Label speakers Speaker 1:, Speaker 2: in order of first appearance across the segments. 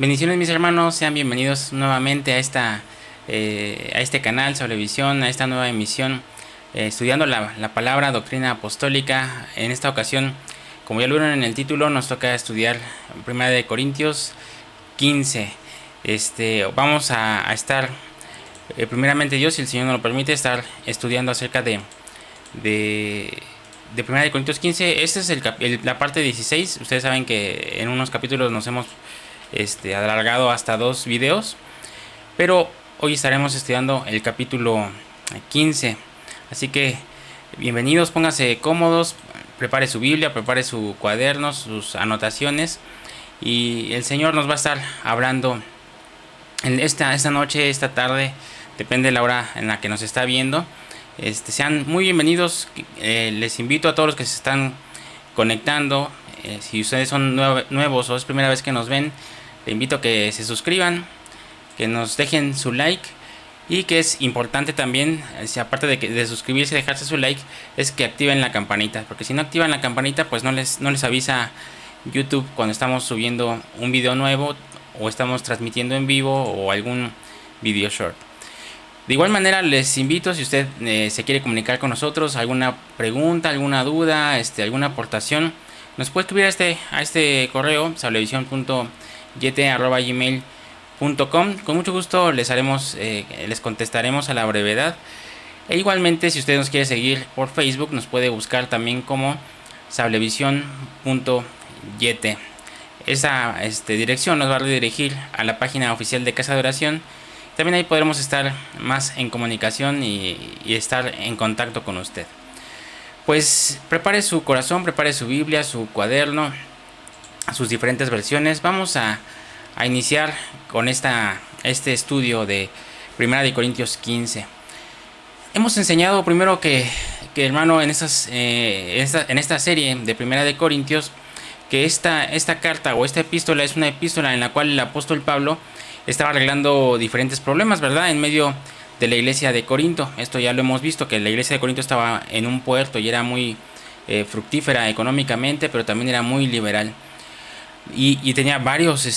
Speaker 1: Bendiciones mis hermanos, sean bienvenidos nuevamente a este canal Sablevisión, a esta nueva emisión, estudiando la palabra doctrina apostólica. En esta ocasión, como ya lo vieron en el título, nos toca estudiar 1 Corintios 15. Vamos a estar, primeramente Dios, si el Señor nos lo permite, estar estudiando acerca de 1 Corintios 15. Esta es la parte 16. Ustedes saben que en unos capítulos nos hemos alargado hasta 2 videos, pero hoy estaremos estudiando el capítulo 15. Así que bienvenidos, pónganse cómodos, prepare su Biblia, prepare su cuaderno, sus anotaciones, y el Señor nos va a estar hablando en esta noche, esta tarde, depende de la hora en la que nos está viendo. Sean muy bienvenidos. Les invito a todos los que se están conectando, si ustedes son nuevos o es primera vez que nos ven, les invito a que se suscriban, que nos dejen su like, y que es importante también, aparte de suscribirse y dejarse su like, es que activen la campanita, porque si no activan la campanita, pues no les avisa YouTube cuando estamos subiendo un video nuevo o estamos transmitiendo en vivo o algún video short. De igual manera, les invito, si usted se quiere comunicar con nosotros, alguna pregunta, alguna duda, alguna aportación, nos puede escribir a este correo, sablevisión.yete@gmail.com. Con mucho gusto les contestaremos a la brevedad. E igualmente, si usted nos quiere seguir por Facebook, nos puede buscar también como sablevisión.yete. Esa dirección nos va a redirigir a la página oficial de Casa de Oración. También ahí podremos estar más en comunicación y estar en contacto con usted. Pues prepare su corazón, prepare su Biblia, su cuaderno, sus diferentes versiones. Vamos a iniciar con este estudio de 1 Corintios 15. Hemos enseñado primero que hermano, en esta serie de 1 Corintios, que esta carta o esta epístola es una epístola en la cual el apóstol Pablo estaba arreglando diferentes problemas, ¿verdad?, en medio de la iglesia de Corinto. Esto ya lo hemos visto, que la iglesia de Corinto estaba en un puerto y era muy fructífera económicamente, pero también era muy liberal. Y tenía varios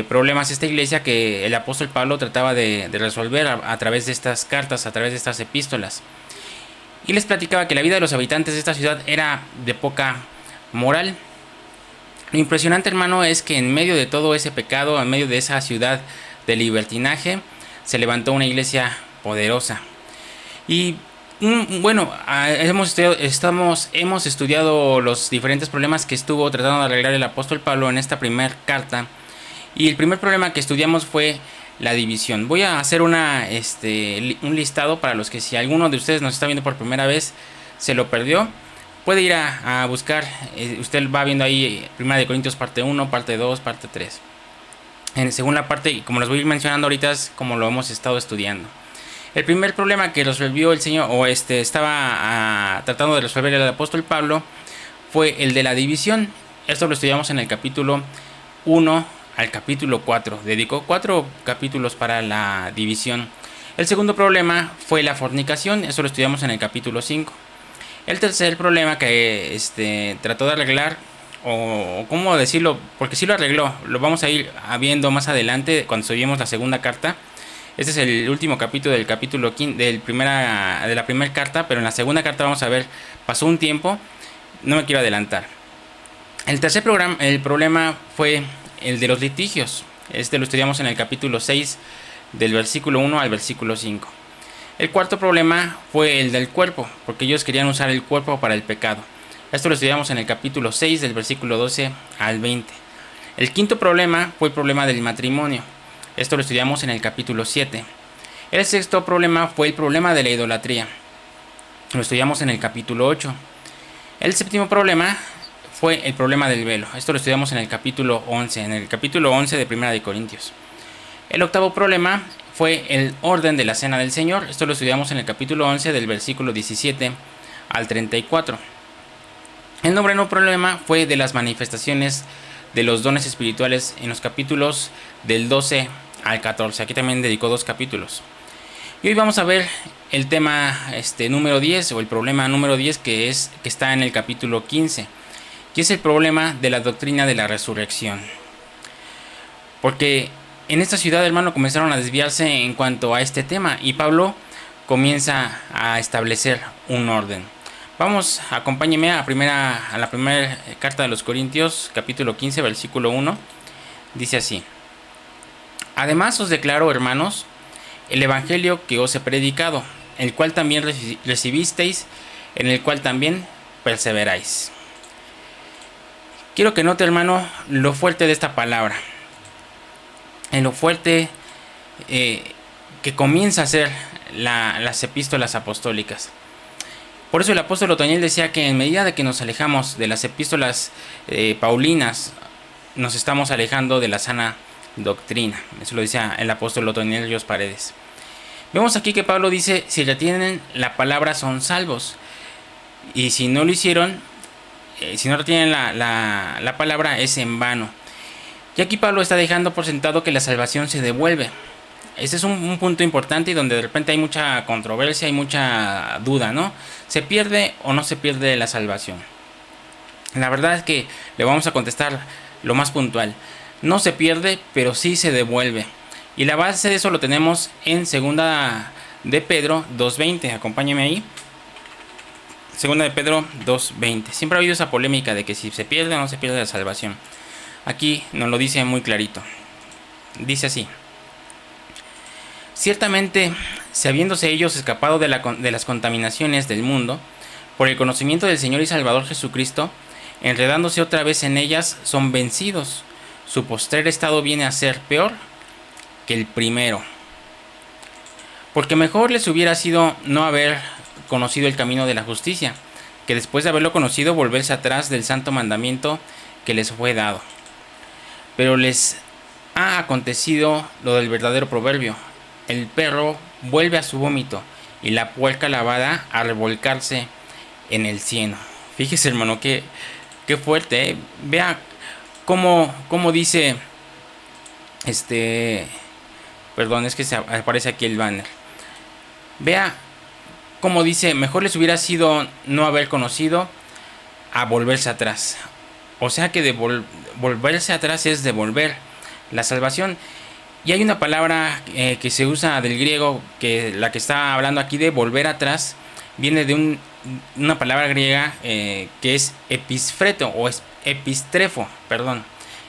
Speaker 1: problemas esta iglesia que el apóstol Pablo trataba de resolver a través de estas cartas, a través de estas epístolas. Y les platicaba que la vida de los habitantes de esta ciudad era de poca moral. Lo impresionante, hermano, es que en medio de todo ese pecado, en medio de esa ciudad de libertinaje, se levantó una iglesia poderosa. Y bueno, hemos estudiado los diferentes problemas que estuvo tratando de arreglar el apóstol Pablo en esta primera carta. Y el primer problema que estudiamos fue la división. Voy a hacer un listado para los que, si alguno de ustedes nos está viendo por primera vez, se lo perdió, puede ir a buscar. Usted va viendo ahí 1 Corintios parte 1, parte 2, parte 3. Según la parte, y como los voy a ir mencionando ahorita, es como lo hemos estado estudiando. El primer problema que resolvió el Señor, o estaba tratando de resolver el apóstol Pablo, fue el de la división. Esto lo estudiamos en el capítulo 1 al capítulo 4. Dedicó 4 capítulos para la división. El segundo problema fue la fornicación. Esto lo estudiamos en el capítulo 5. El tercer problema que trató de arreglar, o cómo decirlo, porque sí lo arregló, lo vamos a ir viendo más adelante cuando estudiemos la segunda carta. Este es el último capítulo del capítulo 15, de la primera carta, pero en la segunda carta vamos a ver, pasó un tiempo, no me quiero adelantar. El tercer problema fue el de los litigios. Lo estudiamos en el capítulo 6, del versículo 1 al versículo 5. El cuarto problema fue el del cuerpo, porque ellos querían usar el cuerpo para el pecado. Esto lo estudiamos en el capítulo 6, del versículo 12 al 20. El quinto problema fue el problema del matrimonio. Esto lo estudiamos en el capítulo 7. El sexto problema fue el problema de la idolatría. Lo estudiamos en el capítulo 8. El séptimo problema fue el problema del velo. Esto lo estudiamos en el capítulo 11, de 1 Corintios. El octavo problema fue el orden de la cena del Señor. Esto lo estudiamos en el capítulo 11, del versículo 17 al 34. El noveno problema fue de las manifestaciones de los dones espirituales en los capítulos del 12 al 14. Aquí también dedicó 2 capítulos. Y hoy vamos a ver el tema número 10, o el problema número 10, que está en el capítulo 15, que es el problema de la doctrina de la resurrección. Porque en esta ciudad, hermano, comenzaron a desviarse en cuanto a este tema y Pablo comienza a establecer un orden. Vamos, acompáñeme a la primera carta de los Corintios, capítulo 15, versículo 1. Dice así: Además os declaro, hermanos, el evangelio que os he predicado, el cual también recibisteis, en el cual también perseveráis. Quiero que note, hermano, lo fuerte de esta palabra, en lo fuerte que comienza a ser las epístolas apostólicas. Por eso el apóstol Otoniel decía que en medida de que nos alejamos de las epístolas paulinas, nos estamos alejando de la sana doctrina. Eso lo decía el apóstol Otoniel Ríos Paredes. Vemos aquí que Pablo dice: si retienen la palabra son salvos, y si no lo hicieron, si no retienen la palabra, es en vano. Y aquí Pablo está dejando por sentado que la salvación se devuelve. Ese es un punto importante y donde de repente hay mucha controversia, hay mucha duda, ¿no? ¿Se pierde o no se pierde la salvación? La verdad es que le vamos a contestar lo más puntual. No se pierde, pero sí se devuelve. Y la base de eso lo tenemos en segunda de Pedro 2:20. Acompáñame ahí. Segunda de Pedro 2:20. Siempre ha habido esa polémica de que si se pierde o no se pierde la salvación. Aquí nos lo dice muy clarito. Dice así: Ciertamente, si habiéndose ellos escapado de las contaminaciones del mundo, por el conocimiento del Señor y Salvador Jesucristo, enredándose otra vez en ellas, son vencidos. Su postrer estado viene a ser peor que el primero. Porque mejor les hubiera sido no haber conocido el camino de la justicia, que después de haberlo conocido volverse atrás del santo mandamiento que les fue dado. Pero les ha acontecido lo del verdadero proverbio: el perro vuelve a su vómito y la puerca lavada a revolcarse en el cieno. Fíjese, hermano, qué fuerte, ¿eh? Vea cómo dice, perdón, es que se aparece aquí el banner. Vea cómo dice: mejor les hubiera sido no haber conocido a volverse atrás. O sea que volverse atrás es devolver la salvación. Y hay una palabra que se usa del griego, que la que está hablando aquí de volver atrás, viene de una palabra griega que es episfreto o epistrefo, perdón.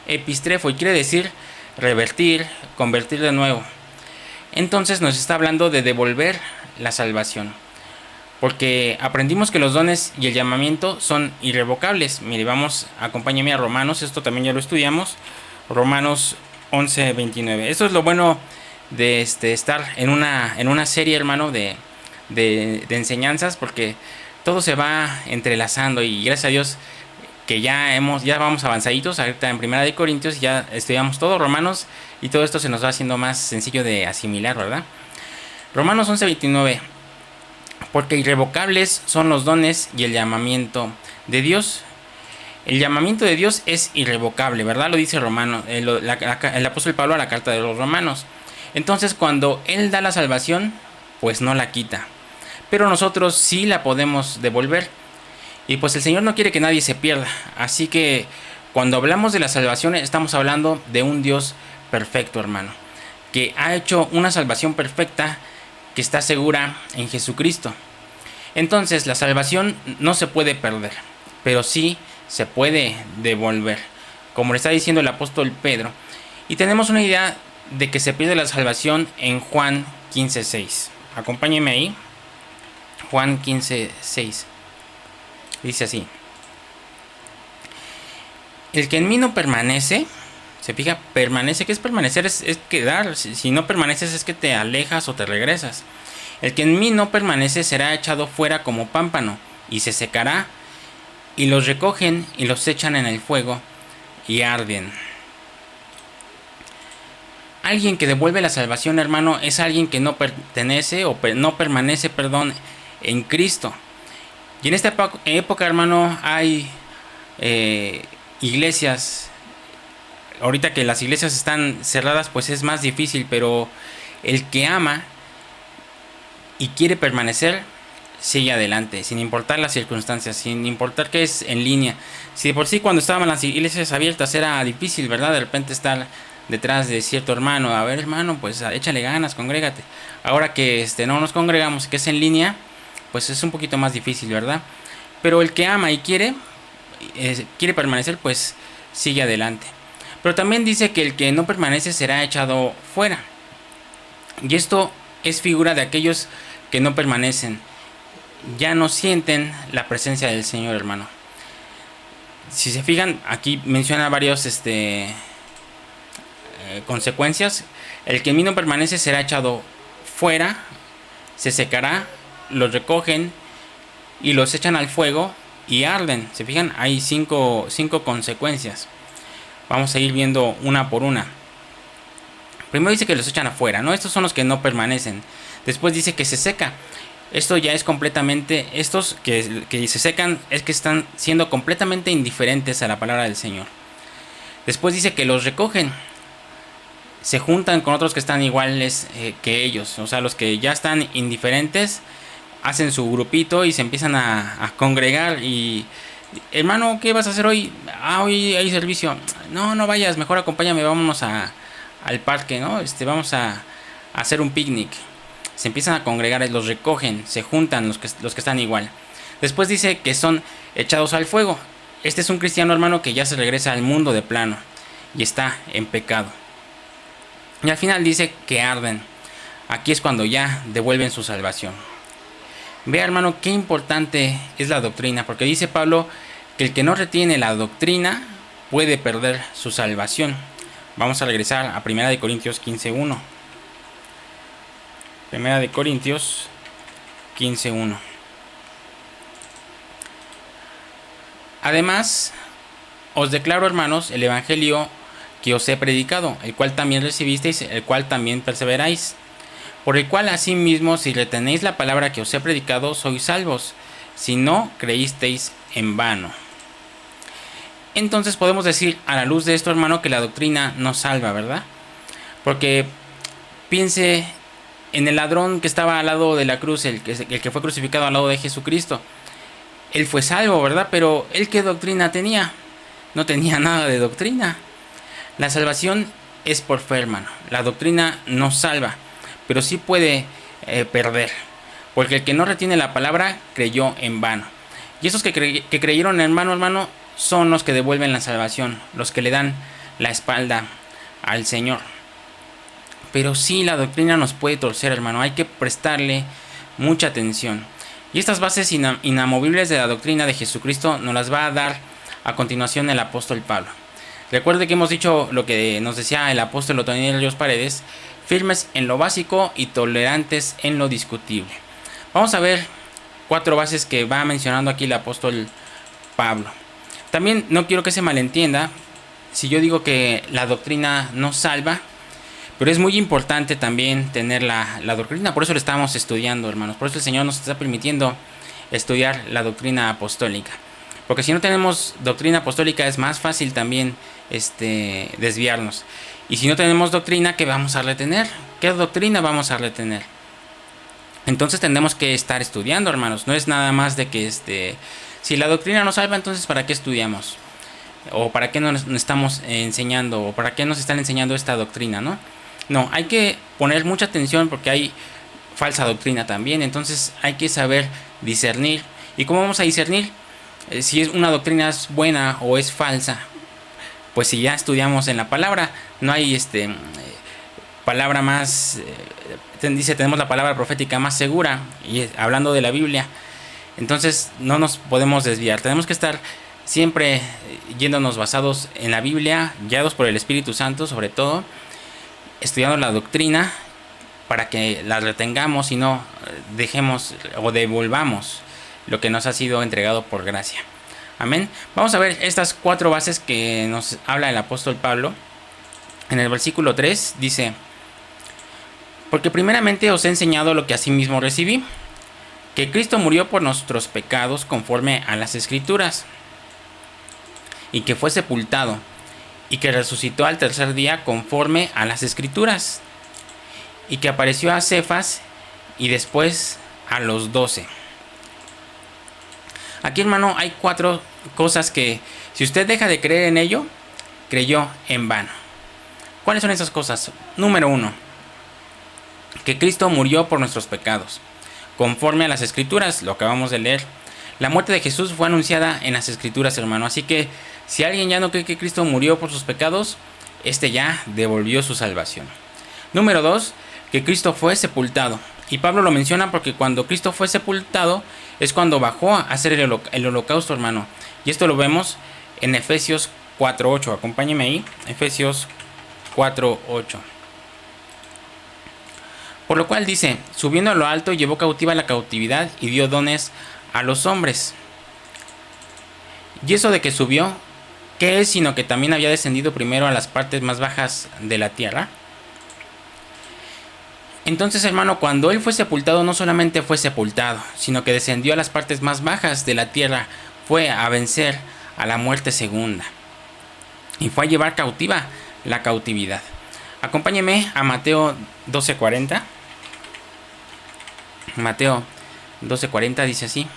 Speaker 1: Epistrefo, y quiere decir revertir, convertir de nuevo. Entonces nos está hablando de devolver la salvación. Porque aprendimos que los dones y el llamamiento son irrevocables. Mire, vamos, acompáñame a Romanos, esto también ya lo estudiamos. Romanos 11:29. Esto es lo bueno de estar en una serie, hermano, de enseñanzas, porque todo se va entrelazando y gracias a Dios que ya vamos avanzaditos. Ahorita en Primera de Corintios ya estudiamos todo, Romanos, y todo esto se nos va haciendo más sencillo de asimilar, ¿verdad? Romanos 11:29. Porque irrevocables son los dones y el llamamiento de Dios. El llamamiento de Dios es irrevocable, ¿verdad? Lo dice el apóstol Pablo a la carta de los Romanos. Entonces, cuando Él da la salvación, pues no la quita. Pero nosotros sí la podemos devolver. Y pues el Señor no quiere que nadie se pierda. Así que cuando hablamos de la salvación, estamos hablando de un Dios perfecto, hermano, que ha hecho una salvación perfecta que está segura en Jesucristo. Entonces, la salvación no se puede perder, pero sí se puede devolver, como le está diciendo el apóstol Pedro. Y tenemos una idea de que se pierde la salvación en Juan 15:6. Acompáñenme ahí. Juan 15:6. Dice así: el que en mí no permanece, se fija, permanece. ¿Qué es permanecer? Es quedar. Si no permaneces es que te alejas o te regresas. El que en mí no permanece será echado fuera como pámpano y se secará, y los recogen y los echan en el fuego y arden. Alguien que devuelve la salvación, hermano, es alguien que no pertenece o no permanece, en Cristo. Y en esta época, hermano, hay iglesias. Ahorita que las iglesias están cerradas, pues es más difícil, pero el que ama y quiere permanecer, sigue adelante, sin importar las circunstancias, sin importar que es en línea. Si de por sí cuando estaban las iglesias abiertas era difícil, ¿verdad? De repente estar detrás de cierto hermano. A ver, hermano, pues échale ganas, congrégate. Ahora que no nos congregamos, que es en línea, pues es un poquito más difícil, ¿verdad? Pero el que ama y quiere permanecer, pues sigue adelante. Pero también dice que el que no permanece será echado fuera. Y esto es figura de aquellos que no permanecen. Ya no sienten la presencia del Señor, hermano. Si se fijan, aquí menciona varios consecuencias. El que en mí no permanece será echado fuera, se secará, los recogen y los echan al fuego y arden. Se fijan, hay cinco consecuencias. Vamos a ir viendo una por una. Primero dice que los echan afuera, ¿no? Estos son los que no permanecen. Después dice que se seca. Esto ya es completamente, estos que se secan es que están siendo completamente indiferentes a la palabra del Señor. Después dice que los recogen. Se juntan con otros que están iguales que ellos. O sea, los que ya están indiferentes hacen su grupito y se empiezan a congregar. Y, hermano, ¿qué vas a hacer hoy? Hoy hay servicio. No vayas, mejor acompáñame, vámonos al parque, ¿no? Vamos a hacer un picnic. Se empiezan a congregar, los recogen, se juntan los que están igual. Después dice que son echados al fuego. Este es un cristiano, hermano, que ya se regresa al mundo de plano y está en pecado. Y al final dice que arden. Aquí es cuando ya devuelven su salvación. Vea, hermano, qué importante es la doctrina, porque dice Pablo que el que no retiene la doctrina puede perder su salvación. Vamos a regresar a 1 Corintios 15:1. 1 Corintios 15:1. Además, os declaro, hermanos, el evangelio que os he predicado, el cual también recibisteis, el cual también perseveráis, por el cual asimismo, si retenéis la palabra que os he predicado, sois salvos, si no creísteis en vano. Entonces podemos decir a la luz de esto, hermano, que la doctrina nos salva, ¿verdad? Porque piense en el ladrón que estaba al lado de la cruz, el que fue crucificado al lado de Jesucristo. Él fue salvo, ¿verdad? Pero ¿él qué doctrina tenía? No tenía nada de doctrina. La salvación es por fe, hermano. La doctrina no salva, pero sí puede perder. Porque el que no retiene la palabra creyó en vano. Y esos que creyeron en vano, hermano, son los que devuelven la salvación, los que le dan la espalda al Señor. Pero sí, la doctrina nos puede torcer, hermano. Hay que prestarle mucha atención. Y estas bases inamovibles de la doctrina de Jesucristo nos las va a dar a continuación el apóstol Pablo. Recuerde que hemos dicho lo que nos decía el apóstol Otoniel Ríos Paredes: firmes en lo básico y tolerantes en lo discutible. Vamos a ver 4 bases que va mencionando aquí el apóstol Pablo. También no quiero que se malentienda si yo digo que la doctrina no salva, pero es muy importante también tener la doctrina. Por eso lo estamos estudiando, hermanos. Por eso el Señor nos está permitiendo estudiar la doctrina apostólica. Porque si no tenemos doctrina apostólica es más fácil también desviarnos. Y si no tenemos doctrina, ¿qué vamos a retener? ¿Qué doctrina vamos a retener? Entonces tenemos que estar estudiando, hermanos. No es nada más de que si la doctrina nos salva, entonces ¿para qué estudiamos? ¿O para qué nos estamos enseñando? ¿O para qué nos están enseñando esta doctrina, no? No, hay que poner mucha atención porque hay falsa doctrina también. Entonces hay que saber discernir. ¿Y cómo vamos a discernir si es una doctrina es buena o es falsa? Pues si ya estudiamos en la palabra, no hay palabra más, dice, tenemos la palabra profética más segura, y hablando de la Biblia. Entonces no nos podemos desviar. Tenemos que estar siempre yéndonos basados en la Biblia, guiados por el Espíritu Santo, sobre todo estudiando la doctrina para que la retengamos y no dejemos o devolvamos lo que nos ha sido entregado por gracia. Amén. Vamos a ver estas 4 bases que nos habla el apóstol Pablo. En el versículo 3 dice: porque primeramente os he enseñado lo que asimismo recibí, que Cristo murió por nuestros pecados conforme a las Escrituras, y que fue sepultado, y que resucitó al tercer día conforme a las Escrituras, y que apareció a Cefas y después a los 12. Aquí, hermano, hay 4 cosas que, si usted deja de creer en ello, creyó en vano. ¿Cuáles son esas cosas? Número 1, que Cristo murió por nuestros pecados, conforme a las Escrituras, lo acabamos de leer. La muerte de Jesús fue anunciada en las Escrituras, hermano. Así que si alguien ya no cree que Cristo murió por sus pecados, este ya devolvió su salvación. Número 2, que Cristo fue sepultado. Y Pablo lo menciona porque cuando Cristo fue sepultado es cuando bajó a hacer el holocausto, hermano. Y esto lo vemos en Efesios 4:8. Acompáñeme ahí. Efesios 4:8. Por lo cual dice: subiendo a lo alto, llevó cautiva la cautividad y dio dones a los hombres. Y eso de que subió, ¿qué es? Sino que también había descendido primero a las partes más bajas de la tierra. Entonces, hermano, cuando él fue sepultado, no solamente fue sepultado, sino que descendió a las partes más bajas de la tierra, fue a vencer a la muerte segunda. Y fue a llevar cautiva la cautividad. Acompáñeme a Mateo 12:40. Mateo 12:40 dice así: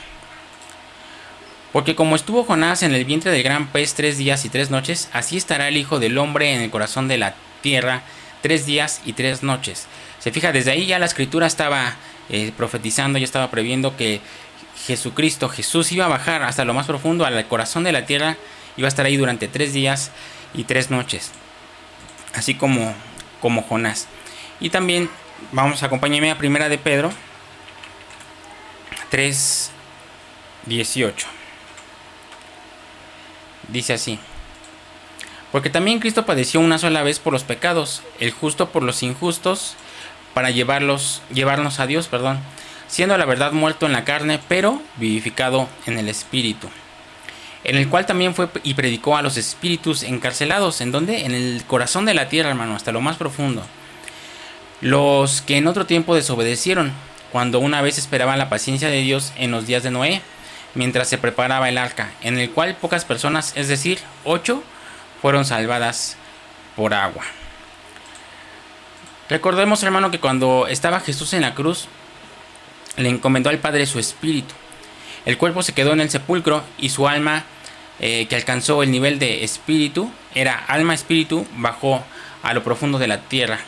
Speaker 1: porque como estuvo Jonás en el vientre del gran pez 3 días y 3 noches, así estará el Hijo del Hombre en el corazón de la tierra 3 días y 3 noches. Se fija, desde ahí ya la Escritura estaba profetizando, ya estaba previendo que Jesús iba a bajar hasta lo más profundo, al corazón de la tierra, iba a estar ahí durante 3 días y 3 noches, así como Jonás. Y también vamos, acompáñenme a Primera de Pedro 3:18. Dice así: porque también Cristo padeció una sola vez por los pecados, el justo por los injustos, para llevarnos a Dios, siendo la verdad muerto en la carne, pero vivificado en el Espíritu, en el cual también fue y predicó a los espíritus encarcelados. ¿En dónde? En el corazón de la tierra, hermano, hasta lo más profundo. Los que en otro tiempo desobedecieron, cuando una vez esperaban la paciencia de Dios en los días de Noé, mientras se preparaba el arca, en el cual pocas personas, es decir, 8, fueron salvadas por agua. Recordemos, hermano, que cuando estaba Jesús en la cruz, le encomendó al Padre su espíritu. El cuerpo se quedó en el sepulcro y su alma, que alcanzó el nivel de espíritu, era alma-espíritu, bajó a lo profundo de la tierra,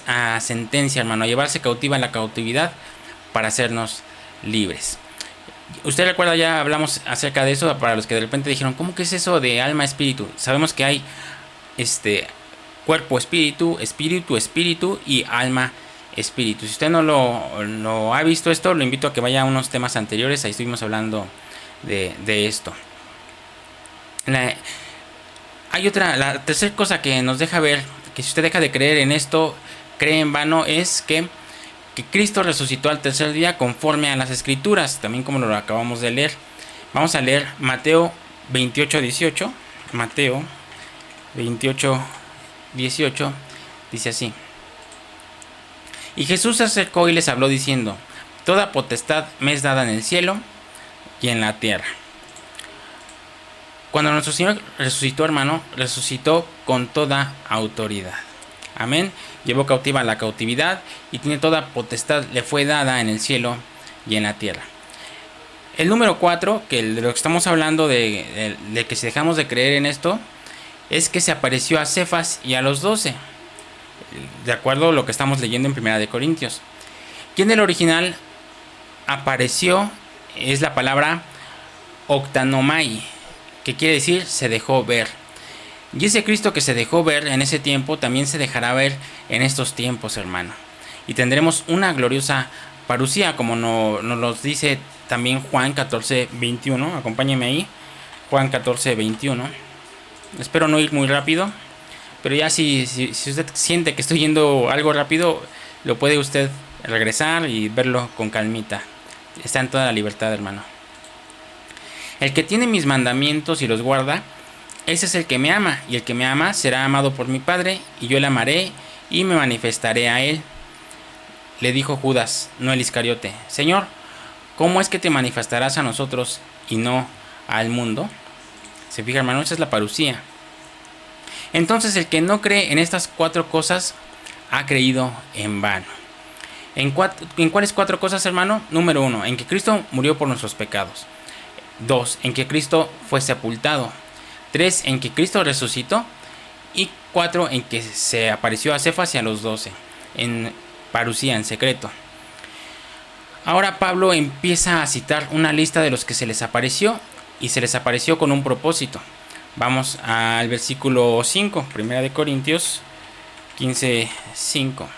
Speaker 1: a sentencia, hermano, a llevarse cautiva la cautividad para hacernos libres. Usted recuerda, ya hablamos acerca de eso, para los que de repente dijeron, ¿cómo que es eso de alma-espíritu? Sabemos que hay cuerpo, espíritu y alma, espíritu. Si usted no lo ha visto esto, lo invito a que vaya a unos temas anteriores, ahí estuvimos hablando de esto. Hay la tercera cosa que nos deja ver, que si usted deja de creer en esto, cree en vano, es que Cristo resucitó al tercer día conforme a las Escrituras, también como lo acabamos de leer. Vamos a leer Mateo 28:18. Mateo 28:18 dice así: y Jesús se acercó y les habló diciendo: toda potestad me es dada en el cielo y en la tierra. Cuando nuestro Señor resucitó, hermano, resucitó con toda autoridad. Amén. Llevó cautiva la cautividad y tiene toda potestad, le fue dada en el cielo y en la tierra. El número 4, que de lo que estamos hablando de que si dejamos de creer en esto, es que se apareció a Cefas y a los 12, de acuerdo a lo que estamos leyendo en 1 Corintios. Y en el original apareció, es la palabra octanomai, que quiere decir se dejó ver. Y ese Cristo que se dejó ver en ese tiempo también se dejará ver en estos tiempos, hermano. Y tendremos una gloriosa parucía, como nos lo dice también Juan 14:21. Acompáñenme ahí, Juan 14:21. Espero no ir muy rápido, pero ya si usted siente que estoy yendo algo rápido, lo puede usted regresar y verlo con calmita. Está en toda la libertad, hermano. El que tiene mis mandamientos y los guarda, ese es el que me ama, y el que me ama será amado por mi Padre, y yo le amaré y me manifestaré a él. Le dijo Judas, no el Iscariote: Señor, ¿cómo es que te manifestarás a nosotros y no al mundo? Se fija, hermano, esa es la parucía. Entonces el que no cree en estas 4 cosas ha creído en vano. ¿En cuáles 4 cosas, hermano? Número 1, en que Cristo murió por nuestros pecados. 2, en que Cristo fue sepultado. 3, en que Cristo resucitó. y 4 en que se apareció a Cefas y a los 12 en parucía, en secreto. Ahora Pablo empieza a citar una lista de los que se les apareció y se les apareció con un propósito. Vamos al versículo 5, 1 Corintios 15, 5.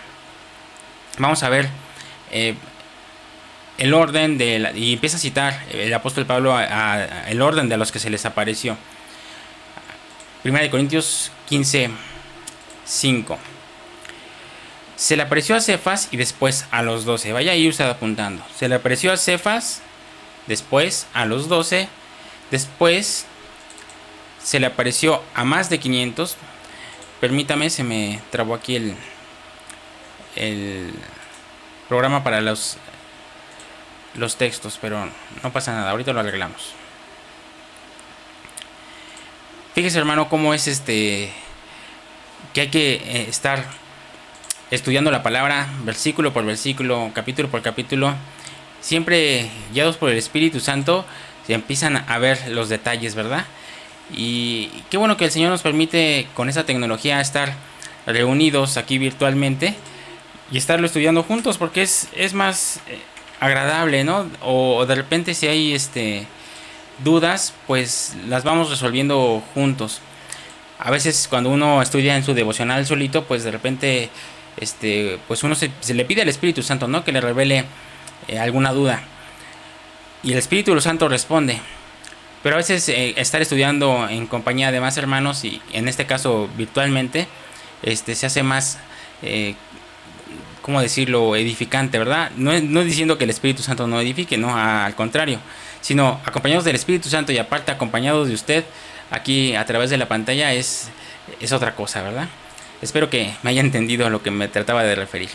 Speaker 1: Vamos a ver el orden y empieza a citar el apóstol Pablo el orden de los que se les apareció. 1 Corintios 15, 5. Se le apareció a Cefas y después a los 12. Vaya a ir usted apuntando. Se le apareció a Cefas, después a los 12, después se le apareció a más de 500. Permítame, se me trabó aquí el programa para los textos, pero no pasa nada, ahorita lo arreglamos. Fíjese, hermano, cómo es que hay que estar estudiando la palabra versículo por versículo, capítulo por capítulo, siempre guiados por el Espíritu Santo. Se empiezan a ver los detalles, ¿verdad? Y qué bueno que el Señor nos permite con esa tecnología estar reunidos aquí virtualmente y estarlo estudiando juntos, porque es más agradable, ¿no? O de repente si hay dudas, pues las vamos resolviendo juntos. A veces cuando uno estudia en su devocional solito, pues de repente pues uno se le pide al Espíritu Santo, ¿no?, que le revele alguna duda, y el Espíritu Santo responde. Pero a veces estar estudiando en compañía de más hermanos, y en este caso virtualmente, se hace más, ¿cómo decirlo?, edificante, ¿verdad? No diciendo que el Espíritu Santo no edifique, no, al contrario, sino acompañados del Espíritu Santo y aparte acompañados de usted aquí a través de la pantalla es otra cosa, ¿verdad? Espero que me haya entendido a lo que me trataba de referir.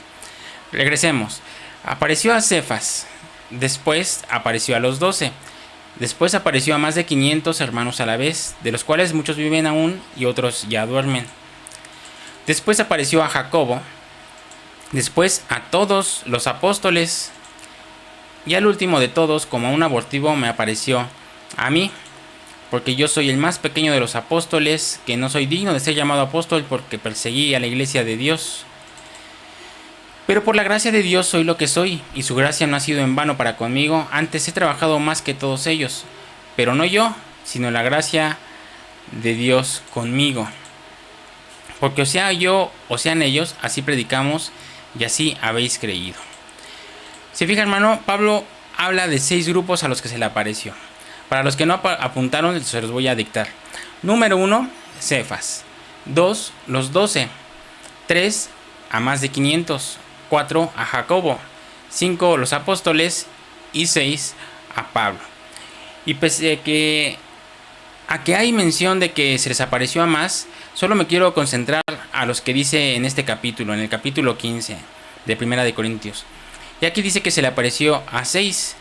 Speaker 1: Regresemos. Apareció a Cefas, después apareció a los 12, después apareció a más de 500 hermanos a la vez, de los cuales muchos viven aún y otros ya duermen. Después apareció a Jacobo, después a todos los apóstoles, y al último de todos, como a un abortivo, me apareció a mí, porque yo soy el más pequeño de los apóstoles, que no soy digno de ser llamado apóstol porque perseguí a la iglesia de Dios. Pero por la gracia de Dios soy lo que soy, y su gracia no ha sido en vano para conmigo. Antes he trabajado más que todos ellos, pero no yo, sino la gracia de Dios conmigo. Porque o sea yo o sean ellos, así predicamos y así habéis creído. Se fija, hermano, Pablo habla de 6 grupos a los que se le apareció. Para los que no apuntaron, se los voy a dictar. Número 1, Cefas. 2, los 12. 3, a más de 500. 4, a Jacobo. 5, los apóstoles. Y 6, a Pablo. Y pese a que hay mención de que se les apareció a más, solo me quiero concentrar a los que dice en este capítulo, en el capítulo 15 de 1 Corintios. Y aquí dice que se le apareció a 6.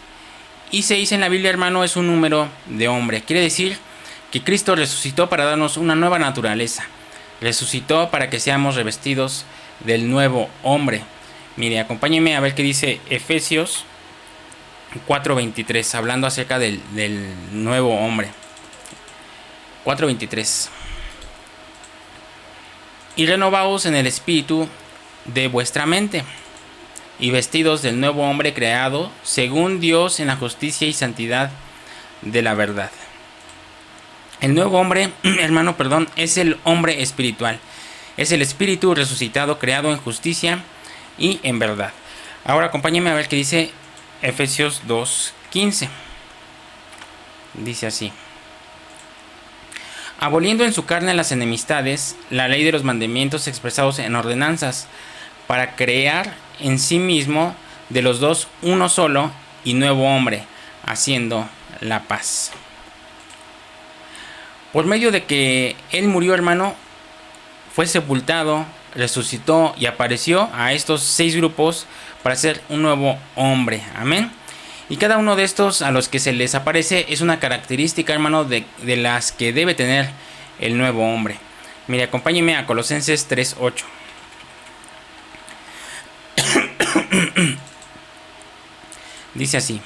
Speaker 1: Y 6 en la Biblia, hermano, es un número de hombre. Quiere decir que Cristo resucitó para darnos una nueva naturaleza. Resucitó para que seamos revestidos del nuevo hombre. Mire, acompáñenme a ver qué dice Efesios 4:23, hablando acerca del nuevo hombre. 4:23. Y renovaos en el espíritu de vuestra mente, y vestidos del nuevo hombre creado según Dios en la justicia y santidad de la verdad. El nuevo hombre, hermano, es el hombre espiritual. Es el espíritu resucitado, creado en justicia y en verdad. Ahora acompáñenme a ver qué dice Efesios 2:15. Dice así: aboliendo en su carne las enemistades, la ley de los mandamientos expresados en ordenanzas, para crear en sí mismo de los dos uno solo y nuevo hombre, haciendo la paz. Por medio de que Él murió, hermano, fue sepultado, resucitó y apareció a estos 6 grupos para ser un nuevo hombre. Amén. Y cada uno de estos a los que se les aparece es una característica, hermano, de las que debe tener el nuevo hombre. Mire, acompáñeme a Colosenses 3:8. Dice así: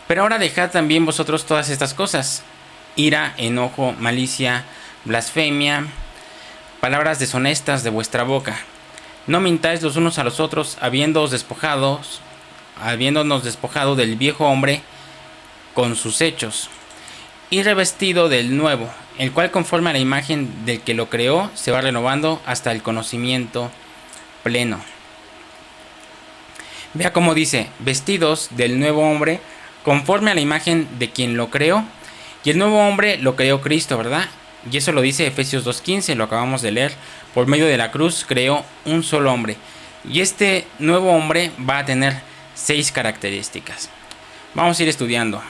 Speaker 1: pero ahora dejad también vosotros todas estas cosas: ira, enojo, malicia, blasfemia, palabras deshonestas de vuestra boca. No mintáis los unos a los otros, habiéndonos despojado del viejo hombre con sus hechos, y revestido del nuevo, el cual conforme a la imagen del que lo creó, se va renovando hasta el conocimiento pleno. Vea cómo dice, vestidos del nuevo hombre, conforme a la imagen de quien lo creó. Y el nuevo hombre lo creó Cristo, ¿verdad? Y eso lo dice Efesios 2:15, lo acabamos de leer. Por medio de la cruz creó un solo hombre. Y este nuevo hombre va a tener 6 características. Vamos a ir estudiando.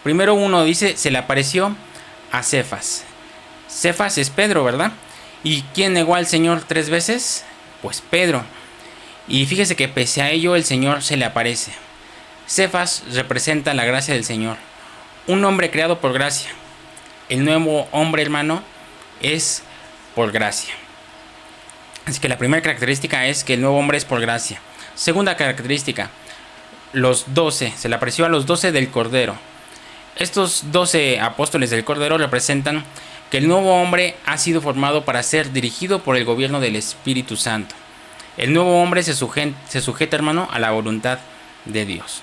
Speaker 1: Primero uno dice, se le apareció a Cefas. Cefas es Pedro, ¿verdad? ¿Y quién negó al Señor 3 veces? Pues Pedro. Y fíjese que pese a ello el Señor se le aparece. Cefas representa la gracia del Señor. Un hombre creado por gracia. El nuevo hombre, hermano, es por gracia. Así que la primera característica es que el nuevo hombre es por gracia. Segunda característica, los 12. Se le apareció a los 12 del Cordero. Estos 12 apóstoles del Cordero representan que el nuevo hombre ha sido formado para ser dirigido por el gobierno del Espíritu Santo. El nuevo hombre se sujeta, hermano, a la voluntad de Dios.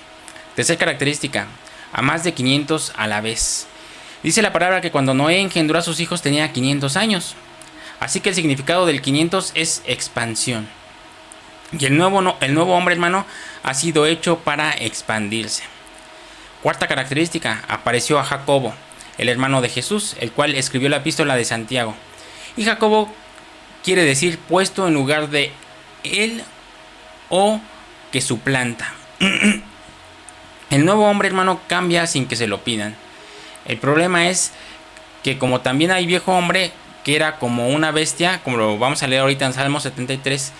Speaker 1: Tercera característica, a más de 500 a la vez. Dice la palabra que cuando Noé engendró a sus hijos tenía 500 años. Así que el significado del 500 es expansión. Y el nuevo hombre, hermano, ha sido hecho para expandirse. Cuarta característica, apareció a Jacobo, el hermano de Jesús, el cual escribió la epístola de Santiago. Y Jacobo quiere decir puesto en lugar de él o que suplanta. El nuevo hombre, hermano, cambia sin que se lo pidan. El problema es que como también hay viejo hombre que era como una bestia, como lo vamos a leer ahorita en Salmo 73,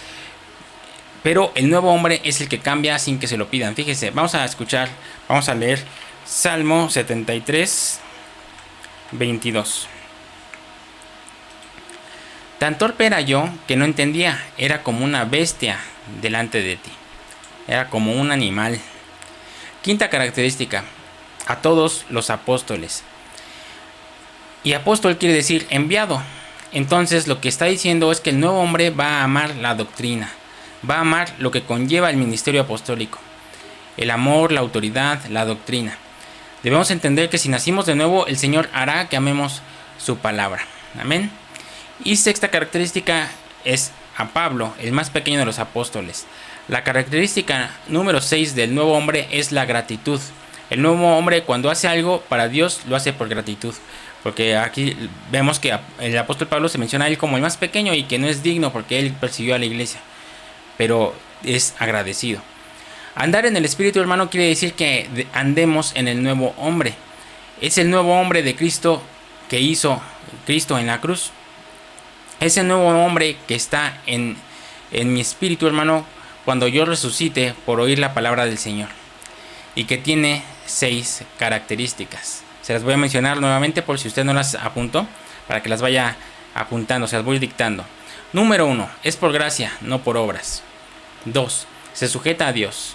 Speaker 1: pero el nuevo hombre es el que cambia sin que se lo pidan. Fíjese, vamos a leer Salmo 73, 22. Tan torpe era yo que no entendía, era como una bestia delante de ti, era como un animal. Quinta característica, a todos los apóstoles. Y apóstol quiere decir enviado. Entonces lo que está diciendo es que el nuevo hombre va a amar la doctrina, va a amar lo que conlleva el ministerio apostólico, el amor, la autoridad, la doctrina. Debemos entender que si nacimos de nuevo, el Señor hará que amemos su palabra. Amén. Y sexta característica es a Pablo, el más pequeño de los apóstoles. La característica número 6 del nuevo hombre es la gratitud. El nuevo hombre cuando hace algo para Dios lo hace por gratitud. Porque aquí vemos que el apóstol Pablo se menciona a él como el más pequeño y que no es digno porque él persiguió a la iglesia. Pero es agradecido. Andar en el Espíritu, hermano, quiere decir que andemos en el nuevo hombre. Es el nuevo hombre de Cristo que hizo Cristo en la cruz. Es el nuevo hombre que está en mi espíritu, hermano, cuando yo resucite por oír la palabra del Señor. Y que tiene 6 características. Se las voy a mencionar nuevamente por si usted no las apuntó, para que las vaya apuntando, se las voy dictando. Número 1, es por gracia, no por obras. 2, se sujeta a Dios.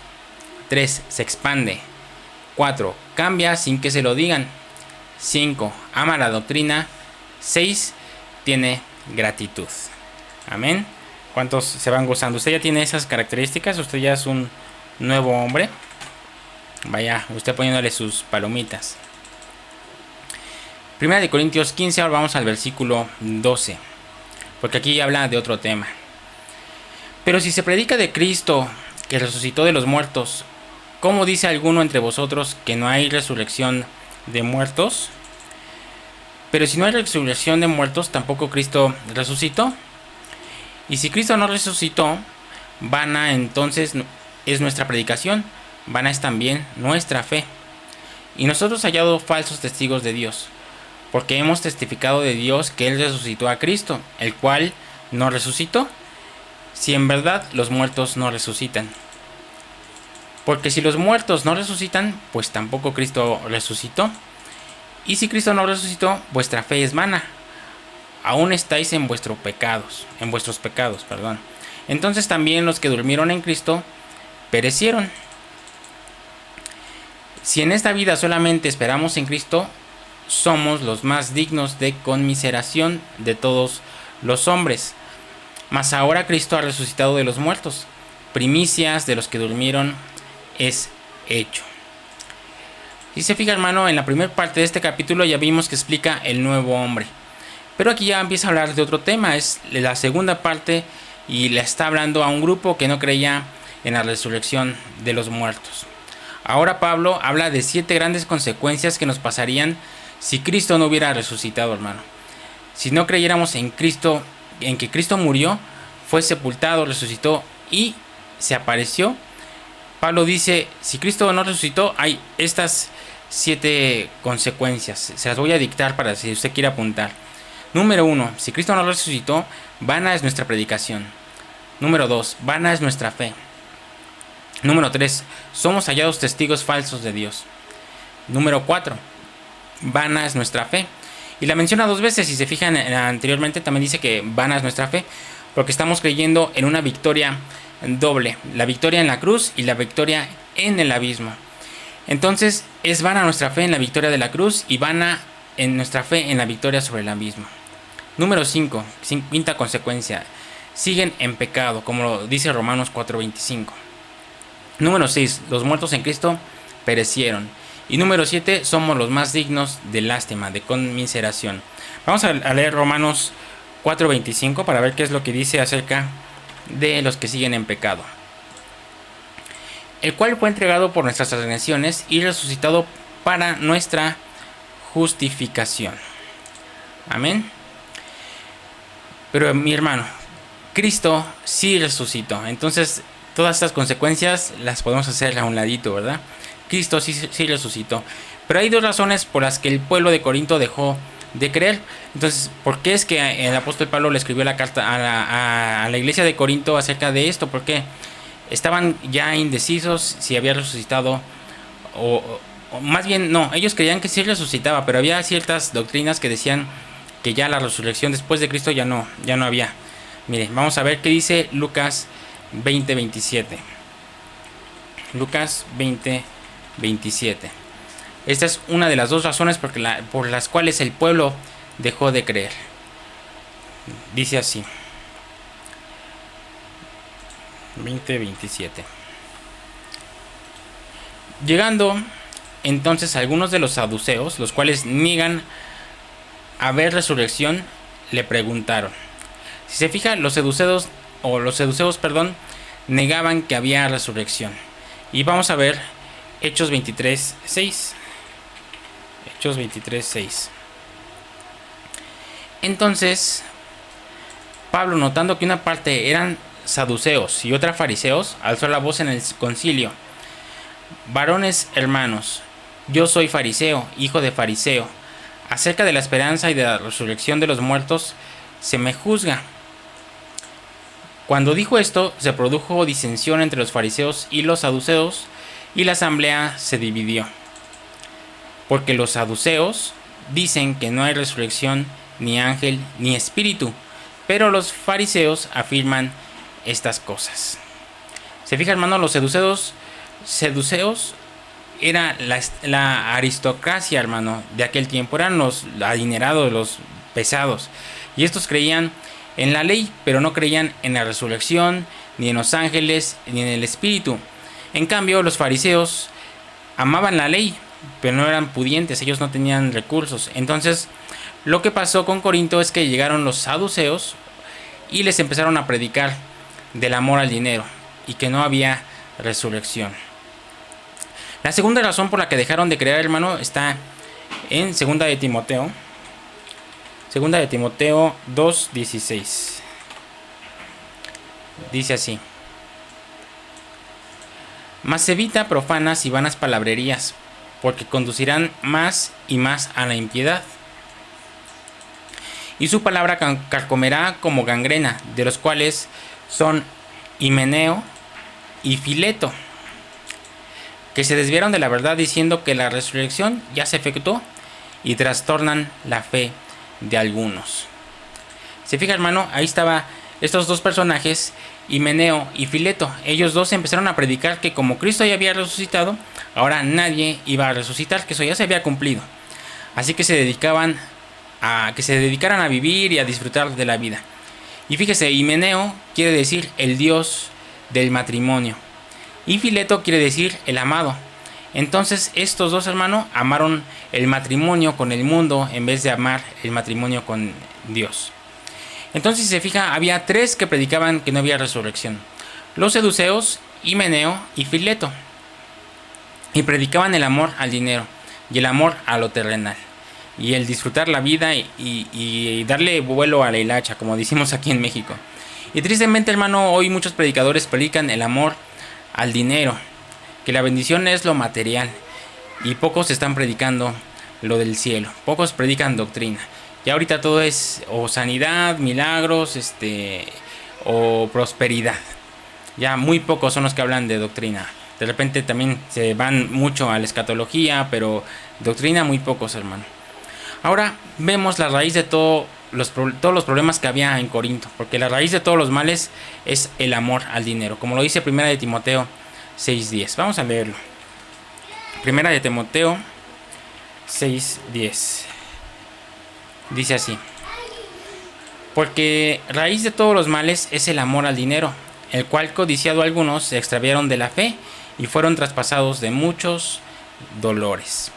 Speaker 1: 3, se expande. 4, cambia sin que se lo digan. 5, ama la doctrina. 6, tiene gratitud. Amén. ¿Cuántos se van gozando? ¿Usted ya tiene esas características? ¿Usted ya es un nuevo hombre? Vaya, usted poniéndole sus palomitas. Primera de Corintios 15, ahora vamos al versículo 12. Porque aquí habla de otro tema. Pero si se predica de Cristo, que resucitó de los muertos, ¿cómo dice alguno entre vosotros que no hay resurrección de muertos? Pero si no hay resurrección de muertos, tampoco Cristo resucitó. Y si Cristo no resucitó, vana entonces es nuestra predicación, vana es también nuestra fe. Y nosotros hallado falsos testigos de Dios, porque hemos testificado de Dios que Él resucitó a Cristo, el cual no resucitó, si en verdad los muertos no resucitan. Porque si los muertos no resucitan, pues tampoco Cristo resucitó. Y si Cristo no resucitó, vuestra fe es vana. Aún estáis en vuestros pecados. Entonces también los que durmieron en Cristo perecieron. Si en esta vida solamente esperamos en Cristo, somos los más dignos de conmiseración de todos los hombres. Mas ahora Cristo ha resucitado de los muertos, primicias de los que durmieron es hecho. Si se fija, hermano, en la primera parte de este capítulo ya vimos que explica el nuevo hombre. Pero aquí ya empieza a hablar de otro tema, es la segunda parte, y le está hablando a un grupo que no creía en la resurrección de los muertos. Ahora Pablo habla de 7 grandes consecuencias que nos pasarían si Cristo no hubiera resucitado, hermano. Si no creyéramos en Cristo, en que Cristo murió, fue sepultado, resucitó y se apareció. Pablo dice, si Cristo no resucitó, hay estas 7 consecuencias. Se las voy a dictar para si usted quiere apuntar. Número 1, si Cristo no resucitó, vana es nuestra predicación. Número 2, vana es nuestra fe. Número 3, somos hallados testigos falsos de Dios. Número 4, vana es nuestra fe. Y la menciona 2 veces, si se fijan anteriormente también dice que vana es nuestra fe, porque estamos creyendo en una victoria doble, la victoria en la cruz y la victoria en el abismo. Entonces es vana nuestra fe en la victoria de la cruz y vana en nuestra fe en la victoria sobre el abismo. Número 5, quinta consecuencia, siguen en pecado, como lo dice Romanos 4:25. Número 6, los muertos en Cristo perecieron. Y número 7, somos los más dignos de lástima, de conmiseración. Vamos a leer Romanos 4:25 para ver qué es lo que dice acerca de los que siguen en pecado. El cual fue entregado por nuestras transgresiones y resucitado para nuestra justificación. Amén. Pero mi hermano, Cristo sí resucitó. Entonces todas estas consecuencias las podemos hacer a un ladito, ¿verdad? Cristo sí resucitó. Pero hay 2 razones por las que el pueblo de Corinto dejó de creer. Entonces, ¿por qué es que el apóstol Pablo le escribió la carta a la iglesia de Corinto acerca de esto? Porque estaban ya indecisos si había resucitado o más bien no, ellos creían que sí resucitaba, pero había ciertas doctrinas que decían que ya la resurrección después de Cristo ya no había. Mire, vamos a ver qué dice Lucas 20:27. Lucas 20:27. Esta es una de las 2 razones por las cuales el pueblo dejó de creer. Dice así. 20:27. Llegando entonces algunos de los saduceos, los cuales niegan haber resurrección, le preguntaron. Si se fija, los saduceos, negaban que había resurrección. Y vamos a ver Hechos 23:6. Hechos 23:6. Entonces, Pablo, notando que una parte eran saduceos y otra fariseos, alzó la voz en el concilio. Varones hermanos, yo soy fariseo, hijo de fariseo. Acerca de la esperanza y de la resurrección de los muertos, se me juzga. Cuando dijo esto, se produjo disensión entre los fariseos y los saduceos, y la asamblea se dividió. Porque los saduceos dicen que no hay resurrección, ni ángel, ni espíritu, pero los fariseos afirman estas cosas. Se fija, hermano, los saduceos era la aristocracia, hermano, de aquel tiempo. Eran los adinerados, los pesados. Y estos creían en la ley, pero no creían en la resurrección, ni en los ángeles, ni en el espíritu. En cambio, los fariseos amaban la ley, pero no eran pudientes, ellos no tenían recursos. Entonces, lo que pasó con Corinto es que llegaron los saduceos y les empezaron a predicar del amor al dinero y que no había resurrección. La segunda razón por la que dejaron de creer, hermano, está en 2 de Timoteo. 2 de Timoteo 2:16. Dice así: mas evita profanas y vanas palabrerías, porque conducirán más y más a la impiedad. Y su palabra carcomerá como gangrena, de los cuales son Himeneo y Fileto, que se desviaron de la verdad diciendo que la resurrección ya se efectuó, y trastornan la fe de algunos. Se fija, hermano, ahí estaba estos 2 personajes, Himeneo y Fileto. Ellos 2 empezaron a predicar que como Cristo ya había resucitado, ahora nadie iba a resucitar, que eso ya se había cumplido. así que se dedicaran a vivir y a disfrutar de la vida. Y fíjese, Himeneo quiere decir el dios del matrimonio y Fileto quiere decir el amado. Entonces estos dos hermanos amaron el matrimonio con el mundo en vez de amar el matrimonio con Dios. Entonces, si se fija, había tres que predicaban que no había resurrección: los seduceos, Himeneo y Fileto. Y predicaban el amor al dinero y el amor a lo terrenal, y el disfrutar la vida y darle vuelo a la hilacha, como decimos aquí en México. Y tristemente, hermano, hoy muchos predicadores predican el amor al dinero, que la bendición es lo material, y pocos están predicando lo del cielo, pocos predican doctrina. Ya ahorita todo es o sanidad, milagros, o prosperidad. Ya muy pocos son los que hablan de doctrina. De repente también se van mucho a la escatología, pero doctrina muy pocos, hermano. Ahora vemos la raíz de todos los problemas que había en Corinto, porque la raíz de todos los males es el amor al dinero, como lo dice Primera de Timoteo 6:10. Vamos a leerlo. Primera de Timoteo 6:10. Dice así: porque raíz de todos los males es el amor al dinero, el cual codiciado algunos se extraviaron de la fe y fueron traspasados de muchos dolores.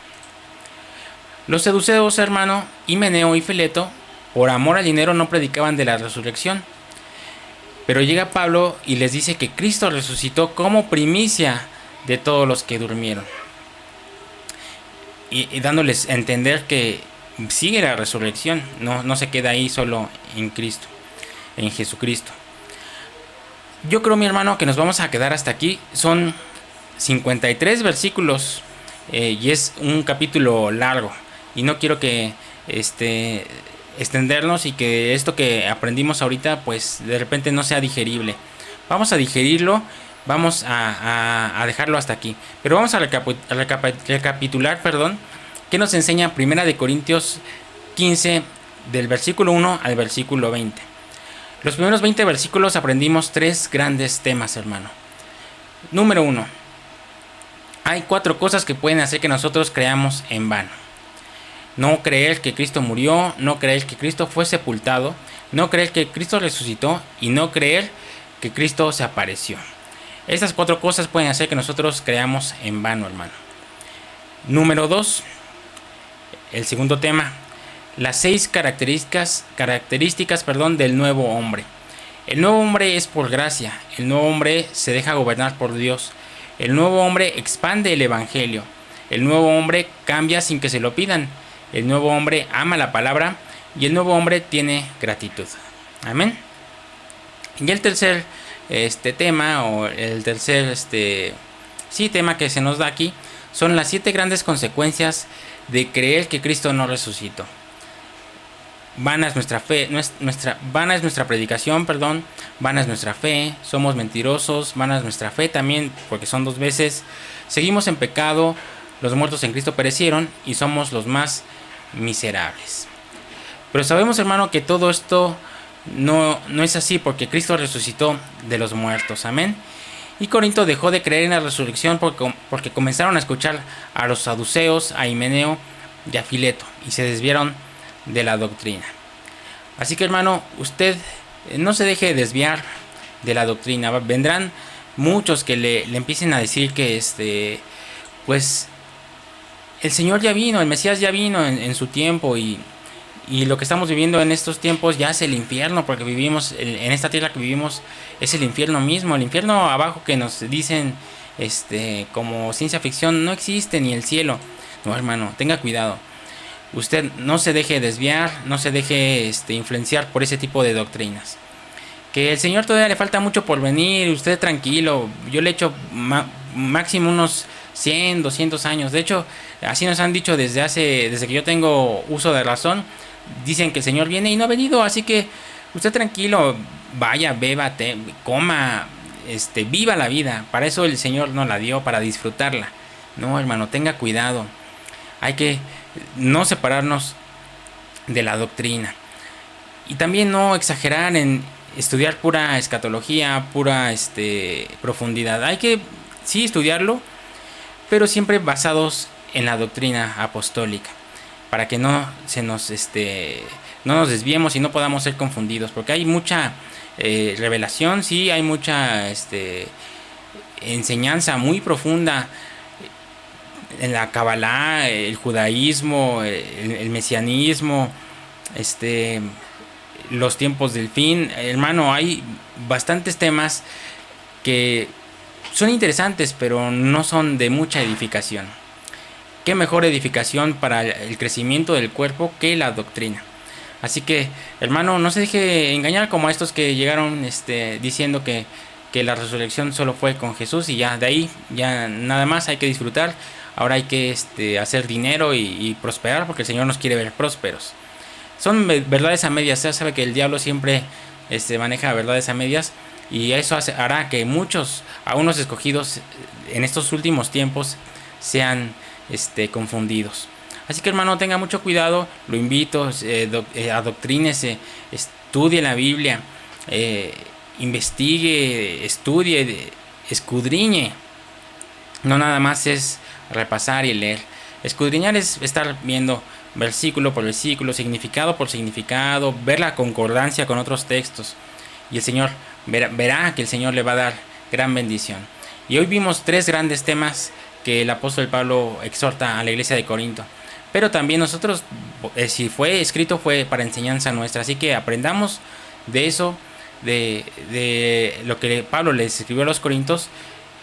Speaker 1: Los seduceos, hermano, Himeneo y Fileto, por amor al dinero no predicaban de la resurrección. Pero llega Pablo y les dice que Cristo resucitó como primicia de todos los que durmieron. Y dándoles a entender que sigue la resurrección, no se queda ahí solo en Cristo, en Jesucristo. Yo creo, mi hermano, que nos vamos a quedar hasta aquí. Son 53 versículos y es un capítulo largo. Y no quiero que extendernos y que esto que aprendimos ahorita pues de repente no sea digerible. Vamos a digerirlo, vamos a dejarlo hasta aquí. Pero vamos a recapitular, qué nos enseña Primera de Corintios 15 del versículo 1 al versículo 20. Los primeros 20 versículos aprendimos tres grandes temas, hermano. Número 1. Hay 4 cosas que pueden hacer que nosotros creamos en vano. No creer que Cristo murió, no creer que Cristo fue sepultado, no creer que Cristo resucitó y no creer que Cristo se apareció. Estas 4 cosas pueden hacer que nosotros creamos en vano, hermano. Número 2. El segundo tema. Las 6 características del nuevo hombre. El nuevo hombre es por gracia. El nuevo hombre se deja gobernar por Dios. El nuevo hombre expande el evangelio. El nuevo hombre cambia sin que se lo pidan. El nuevo hombre ama la palabra y el nuevo hombre tiene gratitud. Amén. Y el tercer tema, o el tercer tema que se nos da aquí, son las 7 grandes consecuencias de creer que Cristo no resucitó. Vana es nuestra fe, vana es nuestra predicación, vana es nuestra fe, somos mentirosos, vana es nuestra fe también, porque son 2 veces. Seguimos en pecado, los muertos en Cristo perecieron y somos los más miserables. Pero sabemos, hermano, que todo esto no es así, porque Cristo resucitó de los muertos. Amén. Y Corinto dejó de creer en la resurrección porque comenzaron a escuchar a los saduceos, a Himeneo y a Fileto, y se desviaron de la doctrina. Así que, hermano, usted no se deje desviar de la doctrina. Vendrán muchos que le empiecen a decir que pues el Señor ya vino, el Mesías ya vino en su tiempo, y lo que estamos viviendo en estos tiempos ya es el infierno, porque vivimos en esta tierra que vivimos, es el infierno mismo. El infierno abajo que nos dicen como ciencia ficción no existe, ni el cielo. No, hermano, tenga cuidado. Usted no se deje desviar, no se deje influenciar por ese tipo de doctrinas. Que el Señor todavía le falta mucho por venir, usted tranquilo. Yo le echo máximo unos 100, 200 años. De hecho, así nos han dicho desde que yo tengo uso de razón. Dicen que el Señor viene y no ha venido, así que usted tranquilo, vaya, beba, coma, viva la vida. Para eso el Señor nos la dio, para disfrutarla. No, hermano, tenga cuidado. Hay que no separarnos de la doctrina. Y también no exagerar en estudiar pura escatología, pura profundidad. Hay que sí estudiarlo, pero siempre basados en la doctrina apostólica. para que no se nos no nos desviemos y no podamos ser confundidos, porque hay mucha revelación, sí, hay mucha enseñanza muy profunda en la Kabbalah, el judaísmo, el mesianismo, los tiempos del fin. Hermano, hay bastantes temas que son interesantes, pero no son de mucha edificación. ¿Qué mejor edificación para el crecimiento del cuerpo que la doctrina? Así que, hermano, no se deje engañar como a estos que llegaron diciendo que la resurrección solo fue con Jesús y ya de ahí, ya nada más hay que disfrutar. Ahora hay que hacer dinero y prosperar, porque el Señor nos quiere ver prósperos. Son verdades a medias. Ya sabe que el diablo siempre maneja verdades a medias, y eso hará que muchos, a unos escogidos en estos últimos tiempos, sean confundidos. Así que, hermano, tenga mucho cuidado. Lo invito, adoctrínese, estudie la Biblia, investigue, estudie, escudriñe. No nada más es repasar y leer. Escudriñar es estar viendo versículo por versículo, significado por significado, ver la concordancia con otros textos. Y el Señor verá que el Señor le va a dar gran bendición. Y hoy vimos 3 grandes temas que el apóstol Pablo exhorta a la iglesia de Corinto. Pero también nosotros, si fue escrito, fue para enseñanza nuestra. Así que aprendamos de eso, de lo que Pablo les escribió a los Corintios.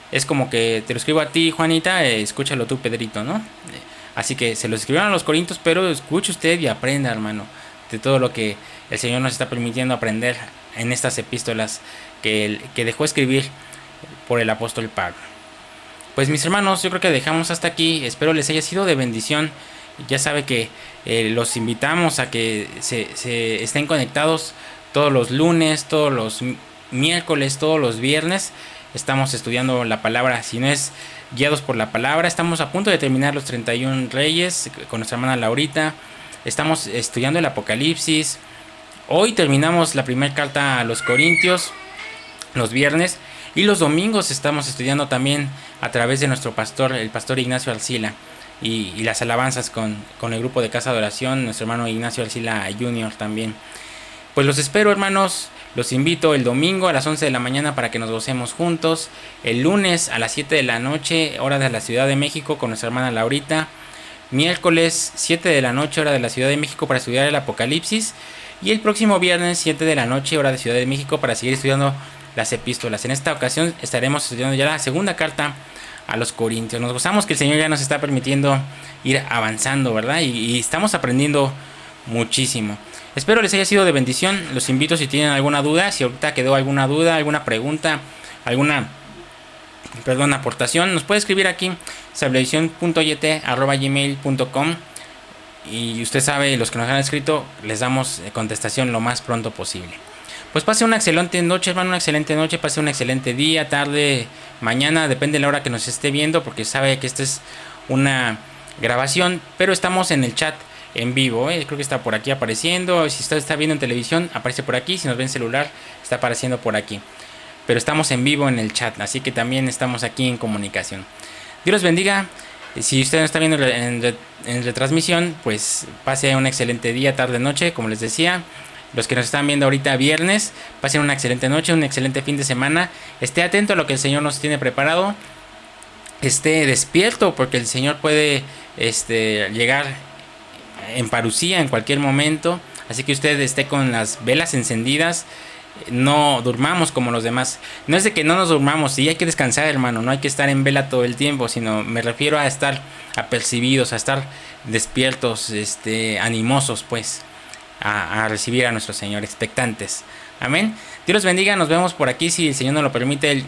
Speaker 1: Es como que te lo escribo a ti, Juanita, escúchalo tú, Pedrito, ¿no? Así que se lo escribieron a los Corintios, pero escuche usted y aprenda, hermano, de todo lo que el Señor nos está permitiendo aprender en estas epístolas que dejó escribir por el apóstol Pablo. Pues, mis hermanos, yo creo que dejamos hasta aquí. Espero les haya sido de bendición. Ya sabe que los invitamos a que se estén conectados todos los lunes, todos los miércoles, todos los viernes. Estamos estudiando la palabra, si no es guiados por la palabra. Estamos a punto de terminar los 31 Reyes con nuestra hermana Laurita. Estamos estudiando el Apocalipsis. Hoy terminamos la primera carta a los Corintios, los viernes. Y los domingos estamos estudiando también a través de nuestro pastor, el pastor Ignacio Arcila. Y las alabanzas con el grupo de Casa de Oración, nuestro hermano Ignacio Arcila Jr. también. Pues los espero, hermanos. Los invito el domingo a las 11 de la mañana para que nos gocemos juntos. El lunes a las 7 de la noche, hora de la Ciudad de México, con nuestra hermana Laurita. Miércoles 7 de la noche, hora de la Ciudad de México, para estudiar el Apocalipsis. Y el próximo viernes 7 de la noche, hora de Ciudad de México, para seguir estudiando las epístolas. En esta ocasión estaremos estudiando ya la segunda carta a los Corintios. Nos gozamos que el Señor ya nos está permitiendo ir avanzando, ¿verdad? Y estamos aprendiendo muchísimo. Espero les haya sido de bendición. Los invito, si tienen alguna duda, si ahorita quedó alguna duda, alguna pregunta, alguna aportación, nos puede escribir aquí, sablevisión.yt@gmail.com. Y usted sabe, los que nos han escrito, les damos contestación lo más pronto posible. Pues pase una excelente noche, hermano, una excelente noche, pase un excelente día, tarde, mañana, depende de la hora que nos esté viendo, porque sabe que esta es una grabación, pero estamos en el chat en vivo, creo que está por aquí apareciendo. Si usted está viendo en televisión, aparece por aquí. Si nos ve en celular, está apareciendo por aquí. Pero estamos en vivo en el chat, así que también estamos aquí en comunicación. Dios los bendiga. Si usted no está viendo en retransmisión, pues pase un excelente día, tarde, noche, como les decía. Los que nos están viendo ahorita viernes, pasen una excelente noche, un excelente fin de semana. Esté atento a lo que el Señor nos tiene preparado. Esté despierto, porque el Señor puede llegar en parucía en cualquier momento. Así que usted esté con las velas encendidas. No durmamos como los demás. No es de que no nos durmamos, sí hay que descansar, hermano. No hay que estar en vela todo el tiempo, sino me refiero a estar apercibidos, a estar despiertos, animosos, pues, a recibir a nuestro Señor, expectantes. Amén. Dios los bendiga. Nos vemos por aquí, si el Señor nos lo permite,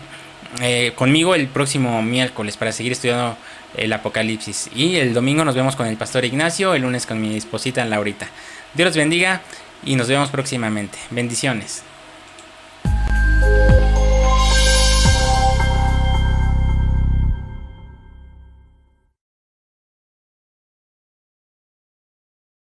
Speaker 1: conmigo el próximo miércoles, para seguir estudiando el Apocalipsis. Y el domingo nos vemos con el pastor Ignacio, el lunes con mi esposita Laurita. Dios los bendiga y nos vemos próximamente. Bendiciones.